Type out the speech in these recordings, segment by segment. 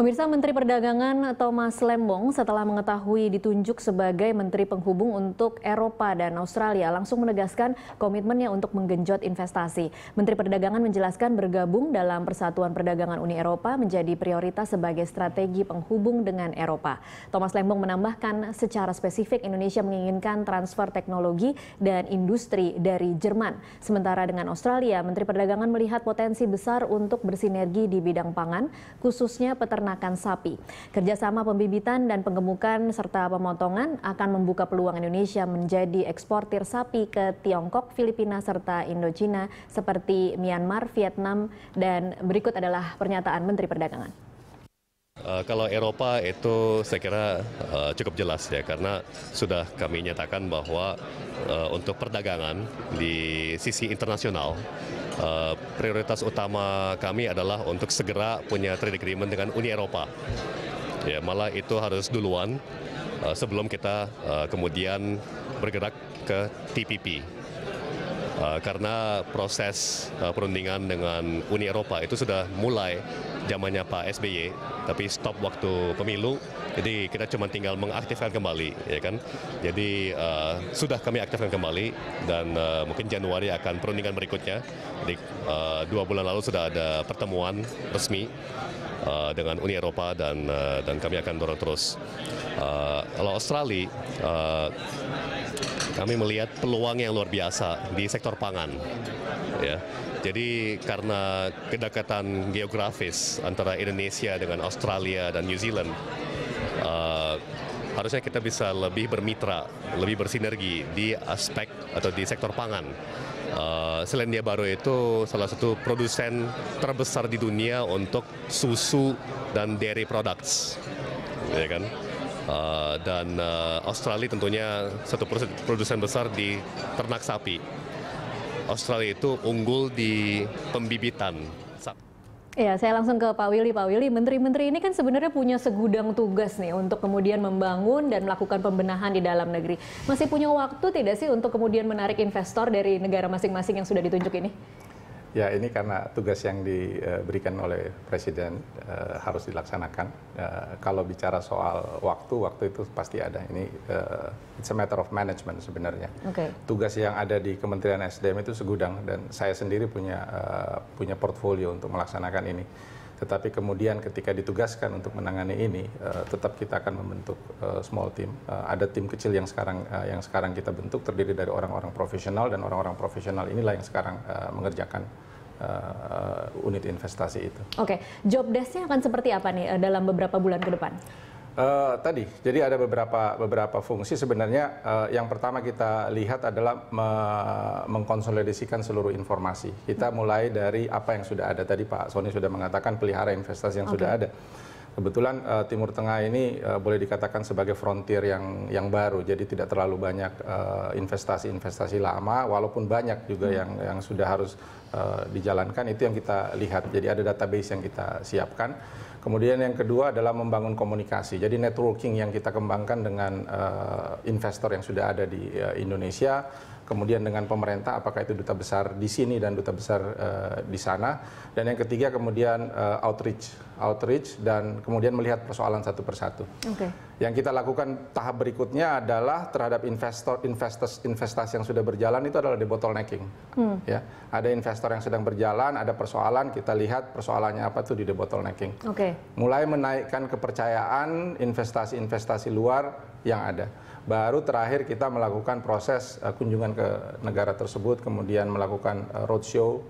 Pemirsa, Menteri Perdagangan Thomas Lembong setelah mengetahui ditunjuk sebagai Menteri Penghubung untuk Eropa dan Australia langsung menegaskan komitmennya untuk menggenjot investasi. Menteri Perdagangan menjelaskan bergabung dalam Persatuan Perdagangan Uni Eropa menjadi prioritas sebagai strategi penghubung dengan Eropa. Thomas Lembong menambahkan secara spesifik Indonesia menginginkan transfer teknologi dan industri dari Jerman. Sementara dengan Australia, Menteri Perdagangan melihat potensi besar untuk bersinergi di bidang pangan, khususnya peternakan sapi. Kerjasama pembibitan dan penggemukan serta pemotongan akan membuka peluang Indonesia menjadi eksportir sapi ke Tiongkok, Filipina, serta Indochina seperti Myanmar, Vietnam, dan berikut adalah pernyataan Menteri Perdagangan. Kalau Eropa itu saya kira cukup jelas ya, karena sudah kami nyatakan bahwa untuk perdagangan di sisi internasional, prioritas utama kami adalah untuk segera punya trade agreement dengan Uni Eropa. Ya, malah itu harus duluan sebelum kita kemudian bergerak ke TPP. Karena proses perundingan dengan Uni Eropa itu sudah mulai zamannya Pak SBY, tapi stop waktu pemilu, jadi kita cuma tinggal mengaktifkan kembali, ya kan? Jadi sudah kami aktifkan kembali dan mungkin Januari akan perundingan berikutnya. Jadi 2 bulan lalu sudah ada pertemuan resmi dengan Uni Eropa dan kami akan dorong terus. Kalau Australia, kami melihat peluang yang luar biasa di sektor pangan. Ya. Jadi karena kedekatan geografis antara Indonesia dengan Australia dan New Zealand, harusnya kita bisa lebih bermitra, lebih bersinergi di aspek atau di sektor pangan. Selandia Baru itu salah satu produsen terbesar di dunia untuk susu dan dairy products, ya kan? Dan Australia tentunya satu produsen besar di ternak sapi. Australia itu unggul di pembibitan. Ya, saya langsung ke Pak Willy. Pak Willy, menteri-menteri ini kan sebenarnya punya segudang tugas nih untuk kemudian membangun dan melakukan pembenahan di dalam negeri. Masih punya waktu tidak sih untuk kemudian menarik investor dari negara masing-masing yang sudah ditunjuk ini? Ya, ini karena tugas yang diberikan oleh Presiden harus dilaksanakan. Kalau bicara soal waktu itu pasti ada. Ini it's a matter of management sebenarnya. Okay. Tugas yang ada di Kementerian SDM itu segudang dan saya sendiri punya portfolio untuk melaksanakan ini. Tetapi kemudian ketika ditugaskan untuk menangani ini, tetap kita akan membentuk small team. Ada tim kecil yang sekarang kita bentuk terdiri dari orang-orang profesional dan orang-orang profesional inilah yang sekarang mengerjakan unit investasi itu. Oke, job desk-nya akan seperti apa nih dalam beberapa bulan ke depan? Jadi ada beberapa fungsi sebenarnya. Yang pertama kita lihat adalah mengkonsolidasikan seluruh informasi. Kita mulai dari apa yang sudah ada. Tadi Pak Sony sudah mengatakan pelihara investasi yang sudah ada. Kebetulan Timur Tengah ini boleh dikatakan sebagai frontier yang baru, jadi tidak terlalu banyak investasi lama, walaupun banyak juga yang sudah harus dijalankan. Itu yang kita lihat. Jadi ada database yang kita siapkan. Kemudian yang kedua adalah membangun komunikasi. Jadi networking yang kita kembangkan dengan investor yang sudah ada di Indonesia, kemudian dengan pemerintah, apakah itu duta besar di sini dan duta besar di sana. Dan yang ketiga kemudian outreach dan kemudian melihat persoalan satu persatu. Okay. Yang kita lakukan tahap berikutnya adalah terhadap investasi yang sudah berjalan itu adalah debottlenecking. Ya, ada investor yang sedang berjalan, ada persoalan, kita lihat persoalannya apa tuh di debottlenecking. Okay. Mulai menaikkan kepercayaan investasi luar yang ada. Baru terakhir kita melakukan proses kunjungan ke negara tersebut, kemudian melakukan roadshow,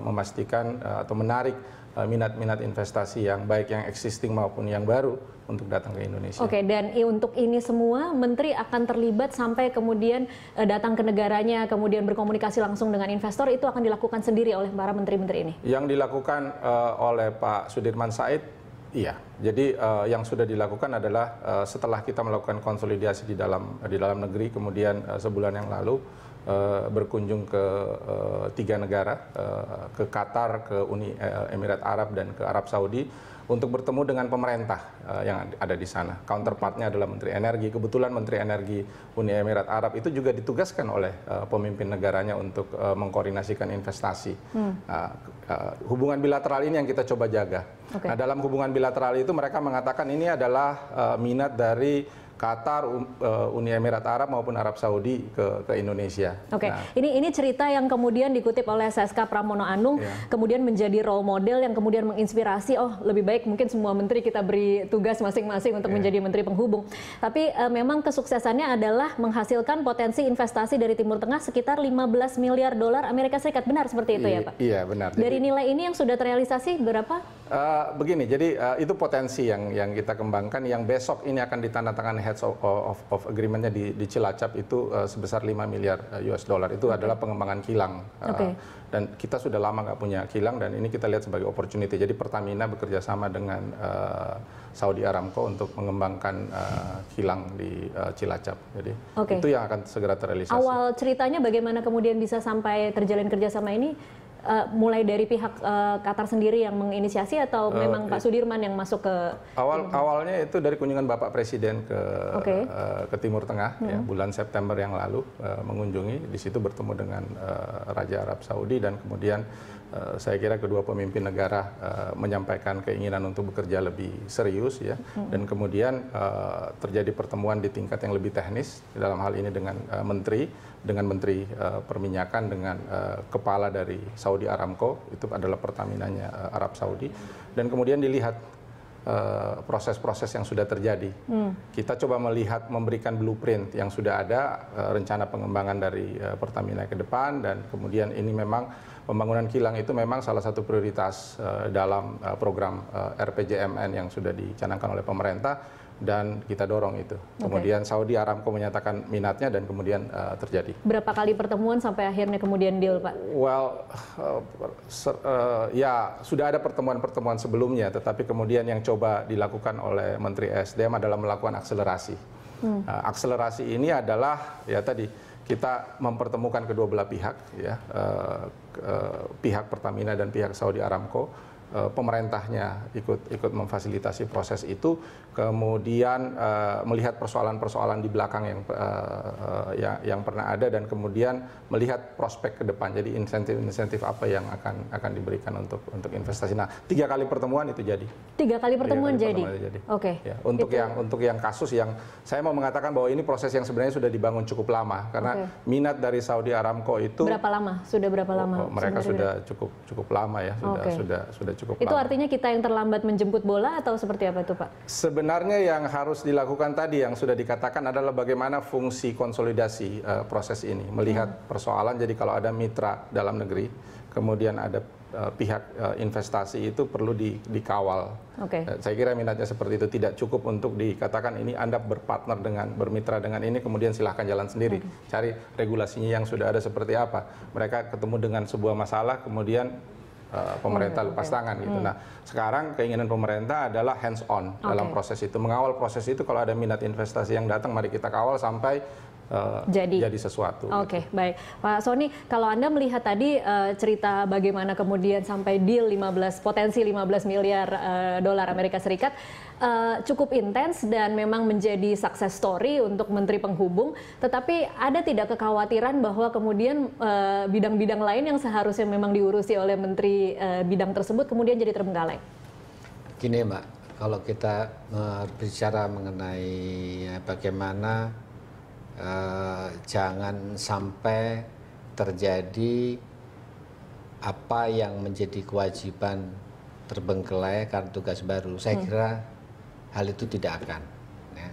memastikan atau menarik minat-minat investasi yang baik yang existing maupun yang baru untuk datang ke Indonesia. Oke, dan untuk ini semua Menteri akan terlibat sampai kemudian datang ke negaranya, kemudian berkomunikasi langsung dengan investor, itu akan dilakukan sendiri oleh para menteri-menteri ini? Yang dilakukan oleh Pak Sudirman Said, iya. Jadi yang sudah dilakukan adalah setelah kita melakukan konsolidasi di dalam negeri, kemudian sebulan yang lalu berkunjung ke 3 negara, ke Qatar, ke Uni Emirat Arab, dan ke Arab Saudi untuk bertemu dengan pemerintah yang ada di sana. Counterpartnya adalah Menteri Energi. Kebetulan Menteri Energi Uni Emirat Arab itu juga ditugaskan oleh pemimpin negaranya untuk mengkoordinasikan investasi. Hubungan bilateral ini yang kita coba jaga. Nah, dalam hubungan bilateral itu mereka mengatakan ini adalah minat dari Qatar, Uni Emirat Arab maupun Arab Saudi ke Indonesia. Nah, ini cerita yang kemudian dikutip oleh SSK Pramono Anung, kemudian menjadi role model yang kemudian menginspirasi, oh lebih baik mungkin semua menteri kita beri tugas masing-masing untuk menjadi menteri penghubung. Tapi memang kesuksesannya adalah menghasilkan potensi investasi dari Timur Tengah sekitar 15 miliar dolar Amerika Serikat. Benar seperti itu ya Pak? Iya, benar. Dari nilai ini yang sudah terrealisasi berapa? Begini, jadi itu potensi yang kita kembangkan, yang besok ini akan ditandatangani heads of agreement-nya di Cilacap itu sebesar 5 miliar US dollar. Itu adalah pengembangan kilang. Dan kita sudah lama nggak punya kilang, dan ini kita lihat sebagai opportunity. Jadi Pertamina bekerja sama dengan Saudi Aramco untuk mengembangkan kilang di Cilacap. Jadi itu yang akan segera terrealisasi. Awal ceritanya bagaimana kemudian bisa sampai terjalin kerjasama ini? Mulai dari pihak Qatar sendiri yang menginisiasi atau memang Pak Sudirman yang masuk ke awalnya itu dari kunjungan Bapak Presiden ke Timur Tengah ya, bulan September yang lalu, mengunjungi di situ, bertemu dengan Raja Arab Saudi, dan kemudian saya kira kedua pemimpin negara menyampaikan keinginan untuk bekerja lebih serius ya, dan kemudian terjadi pertemuan di tingkat yang lebih teknis, dalam hal ini dengan Menteri Perminyakan, dengan kepala dari Saudi Aramco, itu adalah Pertaminanya Arab Saudi, dan kemudian dilihat proses-proses yang sudah terjadi. Kita coba melihat, memberikan blueprint yang sudah ada, rencana pengembangan dari Pertamina ke depan, dan kemudian ini memang pembangunan kilang itu memang salah satu prioritas dalam program RPJMN yang sudah dicanangkan oleh pemerintah, dan kita dorong itu. Kemudian Saudi Aramco menyatakan minatnya, dan kemudian terjadi. Berapa kali pertemuan sampai akhirnya kemudian deal, Pak? Well, ya sudah ada pertemuan-pertemuan sebelumnya, tetapi kemudian yang coba dilakukan oleh Menteri SDM adalah melakukan akselerasi. Akselerasi ini adalah ya tadi kita mempertemukan kedua belah pihak, ya, pihak Pertamina dan pihak Saudi Aramco. Pemerintahnya ikut memfasilitasi proses itu, kemudian melihat persoalan-persoalan di belakang yang pernah ada, dan kemudian melihat prospek ke depan. Jadi insentif-insentif apa yang akan diberikan untuk investasi. Nah, 3 kali pertemuan itu jadi. 3 kali pertemuan jadi. Oke. Ya, untuk yang kasus yang saya mau mengatakan bahwa ini proses yang sebenarnya sudah dibangun cukup lama, karena minat dari Saudi Aramco itu berapa lama? Sudah berapa lama? Mereka sudah cukup lama ya, sudah cukup itu lama. Artinya kita yang terlambat menjemput bola atau seperti apa itu Pak? Sebenarnya yang harus dilakukan tadi yang sudah dikatakan adalah bagaimana fungsi konsolidasi proses ini. Melihat persoalan, jadi kalau ada mitra dalam negeri, kemudian ada pihak investasi, itu perlu dikawal. Saya kira minatnya seperti itu, tidak cukup untuk dikatakan ini Anda bermitra dengan ini, kemudian silahkan jalan sendiri. Cari regulasinya yang sudah ada seperti apa. Mereka ketemu dengan sebuah masalah, kemudian pemerintah lepas tangan gitu. Nah, sekarang keinginan pemerintah adalah hands on dalam proses itu, mengawal proses itu. Kalau ada minat investasi yang datang, mari kita kawal sampai jadi sesuatu. Oke, baik. Pak Sony, kalau Anda melihat tadi cerita bagaimana kemudian sampai deal potensi 15 miliar dolar Amerika Serikat, cukup intens dan memang menjadi success story untuk Menteri Penghubung, tetapi ada tidak kekhawatiran bahwa kemudian bidang-bidang lain yang seharusnya memang diurusi oleh Menteri bidang tersebut kemudian jadi terbengkalai? Gini Mbak, kalau kita berbicara mengenai bagaimana jangan sampai terjadi apa yang menjadi kewajiban terbengkelai karena tugas baru. Saya kira hal itu tidak akan. Ya.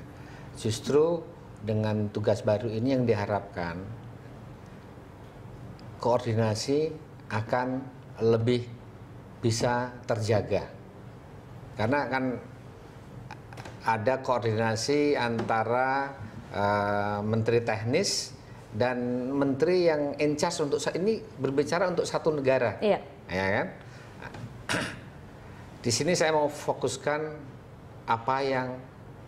Justru dengan tugas baru ini yang diharapkan koordinasi akan lebih bisa terjaga. Karena kan ada koordinasi antara menteri teknis dan menteri yang in charge untuk ini berbicara untuk satu negara, ya kan? Di sini saya mau fokuskan apa yang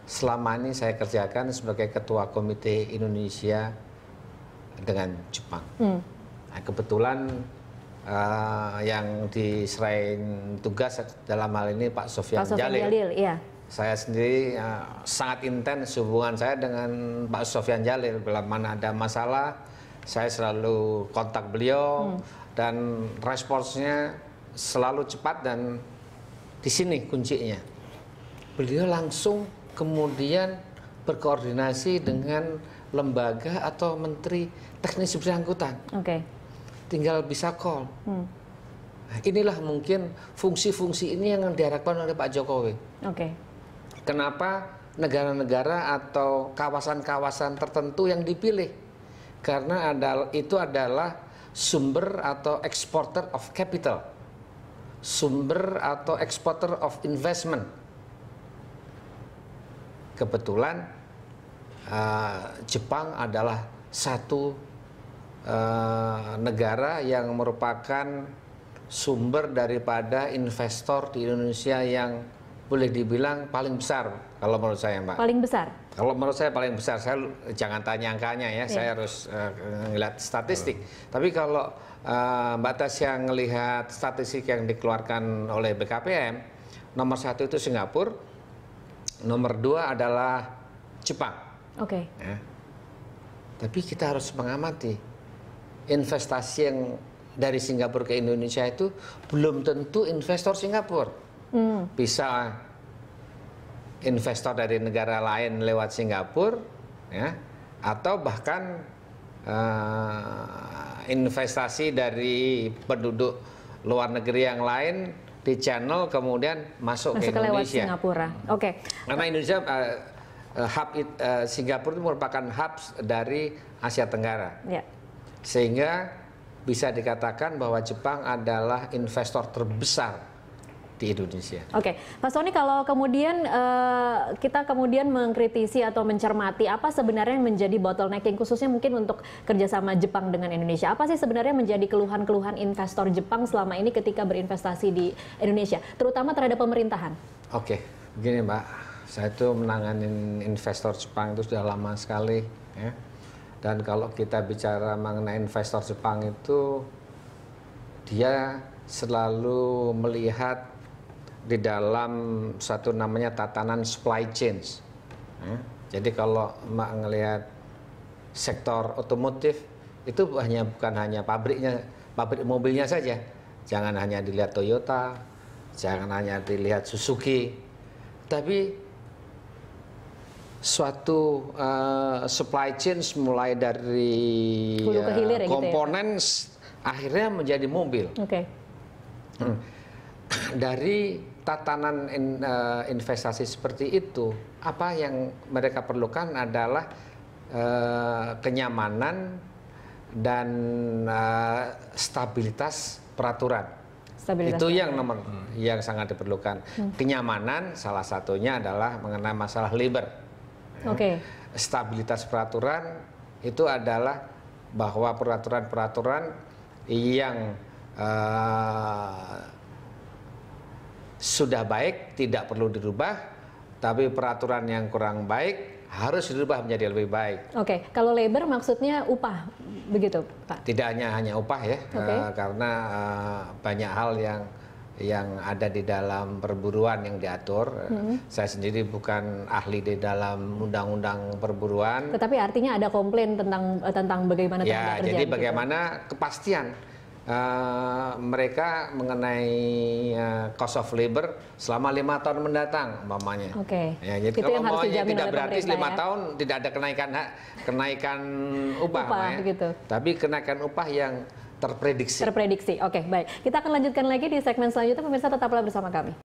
selama ini saya kerjakan sebagai Ketua Komite Indonesia dengan Jepang. Nah, kebetulan yang diserahin tugas dalam hal ini Pak Sofyan Jalil. Iya. Saya sendiri sangat intens hubungan saya dengan Pak Sofyan Jalil. Bila mana ada masalah, saya selalu kontak beliau dan responsnya selalu cepat, dan di sini kuncinya. Beliau langsung kemudian berkoordinasi dengan lembaga atau menteri teknis bersangkutan. Tinggal bisa call. Nah, inilah mungkin fungsi-fungsi ini yang diharapkan oleh Pak Jokowi. Kenapa negara-negara atau kawasan-kawasan tertentu yang dipilih? Karena itu adalah sumber atau exporter of capital, sumber atau exporter of investment. Kebetulan Jepang adalah satu negara yang merupakan sumber daripada investor di Indonesia yang boleh dibilang paling besar kalau menurut saya, Mbak. Paling besar? Kalau menurut saya paling besar. Saya jangan tanya angkanya ya, saya harus ngelihat statistik. Tapi kalau Mbak Tasya ngelihat statistik yang dikeluarkan oleh BKPM, nomor 1 itu Singapura, nomor 2 adalah Jepang. Ya. Tapi kita harus mengamati investasi yang dari Singapura ke Indonesia itu belum tentu investor Singapura. Bisa investor dari negara lain lewat Singapura, ya, atau bahkan investasi dari penduduk luar negeri yang lain di channel kemudian masuk ke Indonesia. Lewat Singapura. Karena Indonesia Singapura itu merupakan hub dari Asia Tenggara. Sehingga bisa dikatakan bahwa Jepang adalah investor terbesar di Indonesia. Pak Sony, kalau kemudian kita kemudian mengkritisi atau mencermati apa sebenarnya yang menjadi bottlenecking khususnya mungkin untuk kerjasama Jepang dengan Indonesia, apa sih sebenarnya menjadi keluhan-keluhan investor Jepang selama ini ketika berinvestasi di Indonesia, terutama terhadap pemerintahan? Begini Mbak, saya itu menangani investor Jepang itu sudah lama sekali, ya. Dan kalau kita bicara mengenai investor Jepang itu, dia selalu melihat di dalam satu namanya tatanan supply chains. Jadi kalau Mbak ngelihat sektor otomotif itu bukan hanya pabrik mobilnya saja. Jangan hanya dilihat Toyota, jangan hanya dilihat Suzuki, tapi suatu supply chains mulai dari komponen akhirnya menjadi mobil. Dari tatanan investasi seperti itu, apa yang mereka perlukan adalah kenyamanan dan stabilitas peraturan. Itu yang yang sangat diperlukan. Kenyamanan salah satunya adalah mengenai masalah labor. Stabilitas peraturan itu adalah bahwa peraturan-peraturan yang sudah baik tidak perlu dirubah, tapi peraturan yang kurang baik harus dirubah menjadi lebih baik. Kalau labor maksudnya upah, begitu Pak? Tidak hanya upah ya, karena banyak hal yang ada di dalam perburuan yang diatur. Saya sendiri bukan ahli di dalam undang-undang perburuan. Tetapi artinya ada komplain tentang bagaimana tenaga kerja. Jadi bagaimana kepastian mereka mengenai cost of labor selama 5 tahun mendatang, umpamanya. Jadi itu kalau maunya tidak berarti 5 tahun tidak ada kenaikan upah, tapi kenaikan upah yang terprediksi. Baik. Kita akan lanjutkan lagi di segmen selanjutnya. Pemirsa tetaplah bersama kami.